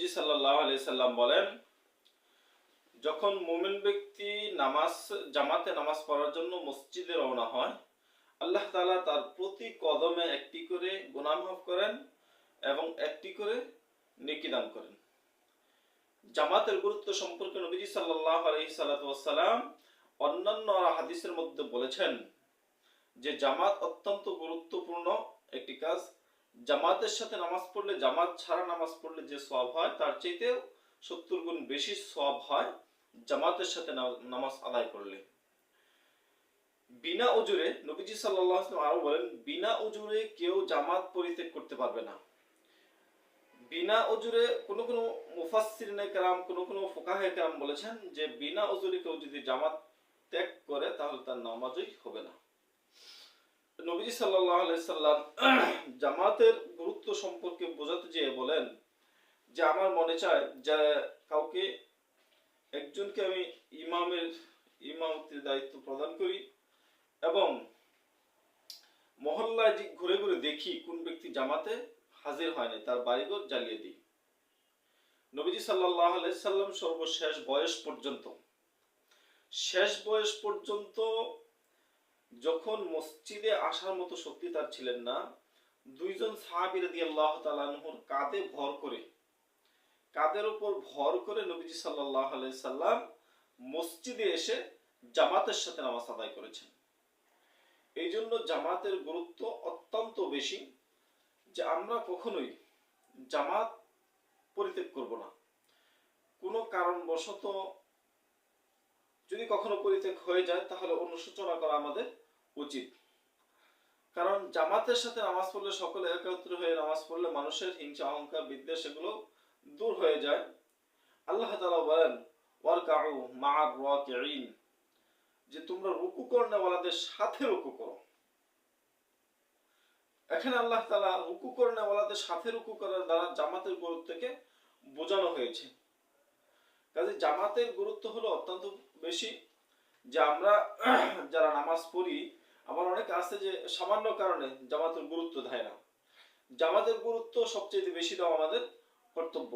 নবীজি সাল্লাল্লাহু আলাইহি সাল্লাম বলেন, যখন মুমিন ব্যক্তি জামাতে নামাজ পড়ার জন্য মসজিদে রওনা হয়, আল্লাহ তাআলা তার প্রতি কদমে একটি করে গুনাহ মাফ করেন এবং একটি করে নেকি দান করেন। জামাতের গুরুত্ব সম্পর্কে নবীজি সাল্লাল্লাহু আলাইহি সাল্লাম অন্যান্য হাদিসের মধ্যে বলেছেন যে জামাত অত্যন্ত গুরুত্বপূর্ণ একটি কাজ। জামাতের সাথে নামাজ পড়লে, জামাত ছাড়া নামাজ পড়লে যে সওয়াব হয় তার চাইতেও 70 গুণ বেশি সওয়াব হয় জামাতের সাথে নামাজ আদায় করলে। বিনা উজুরে, নবীজি সাল্লাল্লাহু আলাইহি ওয়াসাল্লাম আরো বলেন, বিনা উজুরে কেউ জামাত পরিত্যাগ করতে পারবে না। বিনা উজুরে কোন মুফাসসিরিনে কেরাম, কোন ফুকাহে কেরাম বলেছেন যে বিনা উজুরে কেউ যদি জামাত ত্যাগ করে তাহলে তার নামাজই হবে না। নবীজি সাল্লাল্লাহু আলাইহি সাল্লাম জামাতের গুরুত্ব সম্পর্কে বোঝাতে যেয়ে বলেন যে আমার মনে চায় যে কাউকে একজনকে আমি ইমামতির দায়িত্ব প্রদান করি এবং মহল্লায় ঘুরে ঘুরে দেখি কোন ব্যক্তি জামাতে হাজির হয়নি, তার বাড়িঘর জ্বালিয়ে দিই। নবীজি সাল্লাল্লাহু আলাইহি সাল্লাম সর্বশেষ বয়স পর্যন্ত যখন মসজিদে আসার মতো শক্তি তার ছিলেন না, দুইজন সাহাবী রাদিয়াল্লাহু তাআলা আনহুর কাঁধের উপর ভর করে নবীজি সাল্লাল্লাহু আলাইহি সাল্লাম মসজিদে এসে জামাতের সাথে নামাজ আদায় করেছেন। এই জন্য জামাতের গুরুত্ব অত্যন্ত বেশি যে আমরা কখনোই জামাত পরিত্যাগ করব না। কোনো কারণবশত যদি কখনো পরিত্যাগ হয়ে যায় তাহলে অনুশোচনা করা আমাদের উচিত। কারণ জামাতের সাথে নামাজ পড়লে, সকলে একত্র হয়ে নামাজ পড়লে মানুষের হিংসা, অহংকার, বিদ্বেষ এগুলো দূর হয়ে যায়। আল্লাহ তাআলা বলেন, ওয়ারকাউ মা'আর রাকিঈন, যে তোমরা রুকু করনেওয়ালাদের সাথে রুকু করো। এখানে আল্লাহ তাআলা রুকু করনেওয়ালাদের সাথে রুকু করার দ্বারা জামাতের গুরুত্বকে বোঝানো হয়েছে। কাজে জামাতের গুরুত্ব হলো অত্যন্ত বেশি। যে আমরা যারা নামাজ পড়ি, আমার অনেক আছে যে সামান্য কারণে জামাতের গুরুত্ব দেয় না। জামাতের গুরুত্ব সবচেয়ে বেশি দেওয়া আমাদের কর্তব্য।